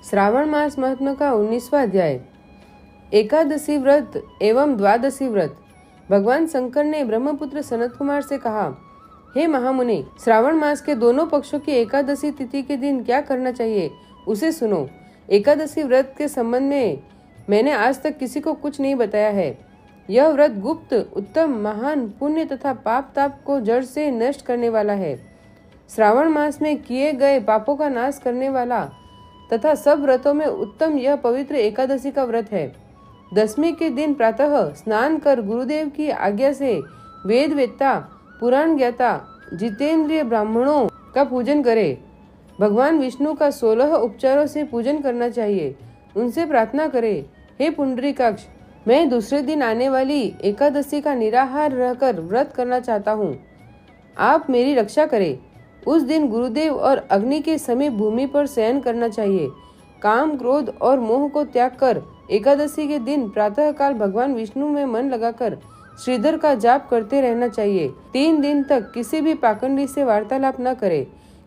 श्रावण मास महात्म्य का 19वां अध्याय। एकादशी व्रत एवं द्वादशी व्रत। भगवान शंकर ने ब्रह्मपुत्र सनत कुमार से कहा, हे महामुनि, श्रावण मास के दोनों पक्षों की एकादशी तिथि के दिन क्या करना चाहिए उसे सुनो। एकादशी व्रत के संबंध में मैंने आज तक किसी को कुछ नहीं बताया है। यह व्रत गुप्त, उत्तम, महान, पुण्य तथा पाप ताप को जड़ से नष्ट करने वाला है। श्रावण मास में किए गए पापों का नाश करने वाला तथा सब व्रतों में उत्तम यह पवित्र एकादशी का व्रत है। दशमी के दिन प्रातः स्नान कर गुरुदेव की आज्ञा से वेद वेत्ता, पुराण ज्ञाता, जितेंद्रिय ब्राह्मणों का पूजन करे। भगवान विष्णु का 16 उपचारों से पूजन करना चाहिए। उनसे प्रार्थना करे, हे पुंडरीकाक्ष, मैं दूसरे दिन आने वाली एकादशी का निराहार रहकर व्रत करना चाहता हूँ। आप मेरी रक्षा करें। उस दिन गुरुदेव और अग्नि के समीप भूमि पर शयन करना चाहिए। काम, क्रोध और मोह को त्याग कर एकादशी के दिन प्रातः काल भगवान विष्णु में मन लगाकर श्रीधर का जाप करते रहना चाहिए। 3 दिन तक किसी भी पाखंडी से वार्तालाप न करे।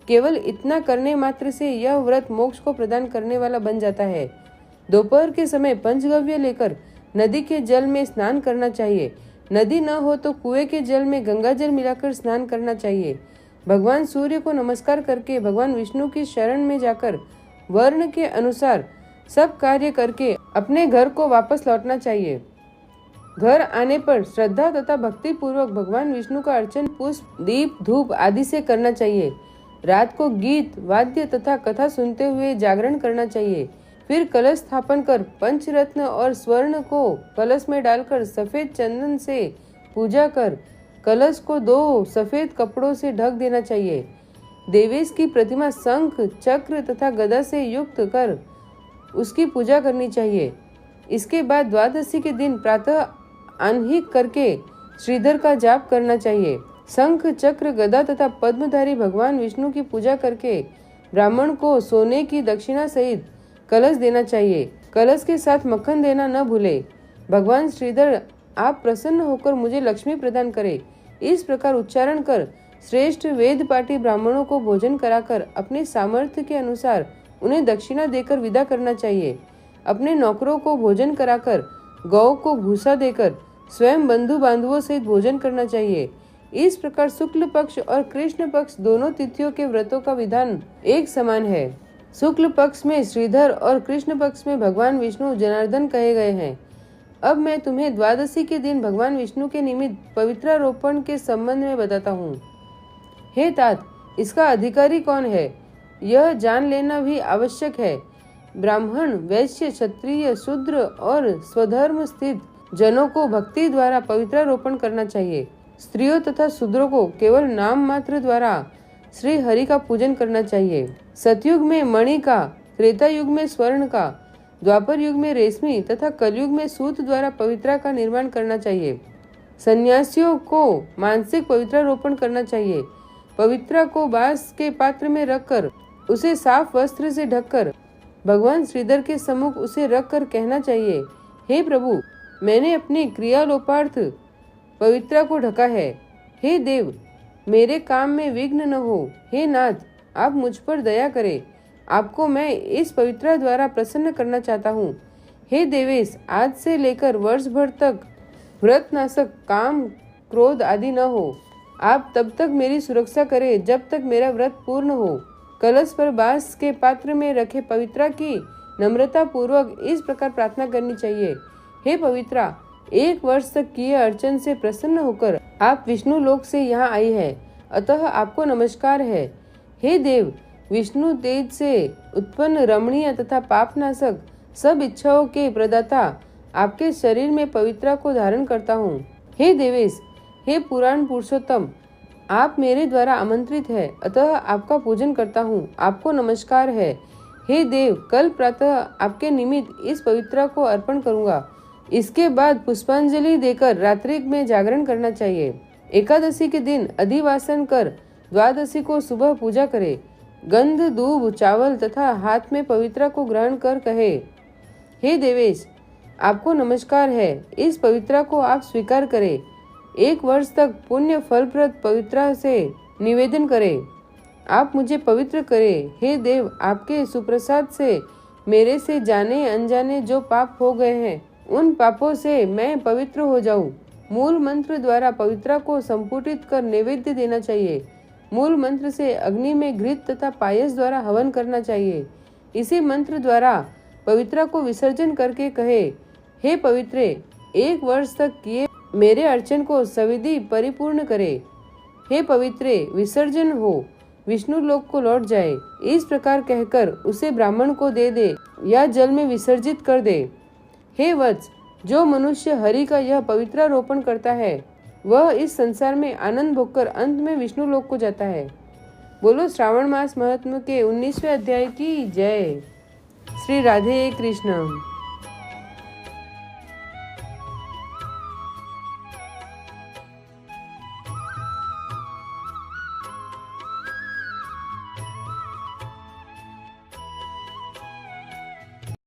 केवल इतना करने मात्र से यह व्रत मोक्ष को प्रदान करने वाला बन जाता है। दोपहर के समय पंचगव्य लेकर नदी के जल में स्नान करना चाहिए। नदी न हो तो कुएं के जल में गंगा जल मिलाकर स्नान करना चाहिए। भगवान सूर्य को नमस्कार करके भगवान विष्णु की शरण में जाकर वर्ण के अनुसार सब कार्य करके अपने घर को वापस लौटना चाहिए। घर आने पर श्रद्धा तथा भक्ति पूर्वक भगवान विष्णु का अर्चन पुष्प, दीप, धूप आदि से करना चाहिए। रात को गीत, वाद्य तथा कथा सुनते हुए जागरण करना चाहिए। फिर कलश स्थापन कर पंचरत्न और स्वर्ण को कलश में डालकर सफेद चंदन से पूजा कर कलश को 2 सफेद कपड़ों से ढक देना चाहिए। देवेश की प्रतिमा शंख, चक्र तथा गदा से युक्त कर उसकी पूजा करनी चाहिए। इसके बाद द्वादशी के दिन प्रातः आह्निक करके श्रीधर का जाप करना चाहिए। शंख, चक्र, गदा तथा पद्मधारी भगवान विष्णु की पूजा करके ब्राह्मण को सोने की दक्षिणा सहित कलश देना चाहिए। कलश के साथ मक्खन देना न भूले। भगवान श्रीधर, आप प्रसन्न होकर मुझे लक्ष्मी प्रदान करें। इस प्रकार उच्चारण कर श्रेष्ठ वेद पाठी ब्राह्मणों को भोजन कराकर अपने सामर्थ्य के अनुसार उन्हें दक्षिणा देकर विदा करना चाहिए। अपने नौकरों को भोजन कराकर गौ को भूसा देकर स्वयं बंधु बांधवों सहित भोजन करना चाहिए। इस प्रकार शुक्ल पक्ष और कृष्ण पक्ष दोनों तिथियों के व्रतों का विधान एक समान है। शुक्ल पक्ष में श्रीधर और कृष्ण पक्ष में भगवान विष्णु जनार्दन कहे गए हैं। अब मैं तुम्हें द्वादशी के दिन भगवान विष्णु के निमित्त पवित्रारोपण के संबंध में बताता हूँ। हे तात, इसका अधिकारी कौन है यह जान लेना भी आवश्यक है। ब्राह्मण, वैश्य, क्षत्रिय, शूद्र और स्वधर्म स्थित जनों को भक्ति द्वारा पवित्रारोपण करना चाहिए। स्त्रियों तथा शूद्रों को केवल नाम मात्र द्वारा श्री हरि का पूजन करना चाहिए। सतयुग में मणि का, त्रेता युग में स्वर्ण का, द्वापर युग में रेशमी तथा कलयुग में सूत द्वारा पवित्रा का निर्माण करना चाहिए। सन्यासियों को मानसिक पवित्रारोपण करना चाहिए। पवित्रा को बांस के पात्र में रखकर उसे साफ वस्त्र से ढककर भगवान श्रीधर के सम्मुख उसे रखकर कहना चाहिए, हे प्रभु, मैंने अपनी क्रियालोपार्थ पवित्रा को ढका है। हे देव, मेरे काम में विघ्न न हो। हे नाथ, आप मुझ पर दया करें। आपको मैं इस पवित्रा द्वारा प्रसन्न करना चाहता हूँ। हे देवेश, आज से लेकर वर्ष भर तक व्रत नाशक काम, क्रोध आदि न हो। आप तब तक मेरी सुरक्षा करें जब तक मेरा व्रत पूर्ण हो। कलश पर बांस के पात्र में रखे पवित्रा की नम्रता पूर्वक इस प्रकार प्रार्थना करनी चाहिए, हे पवित्रा, 1 वर्ष तक किए अर्चन से प्रसन्न होकर आप विष्णु लोक से यहाँ आई है, अतः आपको नमस्कार है। हे देव, विष्णु तेज से उत्पन्न रमणीय तथा पापनाशक सब इच्छाओं के प्रदाता आपके शरीर में पवित्रा को धारण करता हूँ। हे देवेश, हे पुराण पुरुषोत्तम, आप मेरे द्वारा आमंत्रित है, अतः आपका पूजन करता हूँ। आपको नमस्कार है। हे देव, कल प्रातः आपके निमित्त इस पवित्रा को अर्पण करूँगा। इसके बाद पुष्पांजलि देकर रात्रि में जागरण करना चाहिए। एकादशी के दिन अधिवासन कर द्वादशी को सुबह पूजा करे। गंध, दूब, चावल तथा हाथ में पवित्रा को ग्रहण कर कहे, हे देवेश, आपको नमस्कार है। इस पवित्रा को आप स्वीकार करें। 1 वर्ष तक पुण्य फलप्रद पवित्रा से निवेदन करें। आप मुझे पवित्र करें। हे देव, आपके सुप्रसाद से मेरे से जाने अनजाने जो पाप हो गए हैं उन पापों से मैं पवित्र हो जाऊं। मूल मंत्र द्वारा पवित्रा को संपुटित कर नैवेद्य देना चाहिए। मूल मंत्र से अग्नि में घृत तथा पायस द्वारा हवन करना चाहिए। इसी मंत्र द्वारा पवित्रा को विसर्जन करके कहे, हे पवित्रे, 1 वर्ष तक किए मेरे अर्चन को सविधि परिपूर्ण करे। हे पवित्रे, विसर्जन हो, विष्णु लोक को लौट जाए। इस प्रकार कहकर उसे ब्राह्मण को दे दे या जल में विसर्जित कर दे। हे वत्स, जो मनुष्य हरि का यह पवित्रारोपण करता है वह इस संसार में आनंद भोगकर अंत में विष्णु लोक को जाता है। बोलो श्रावण मास महात्म्य के 19वें अध्याय की जय। श्री राधे कृष्ण।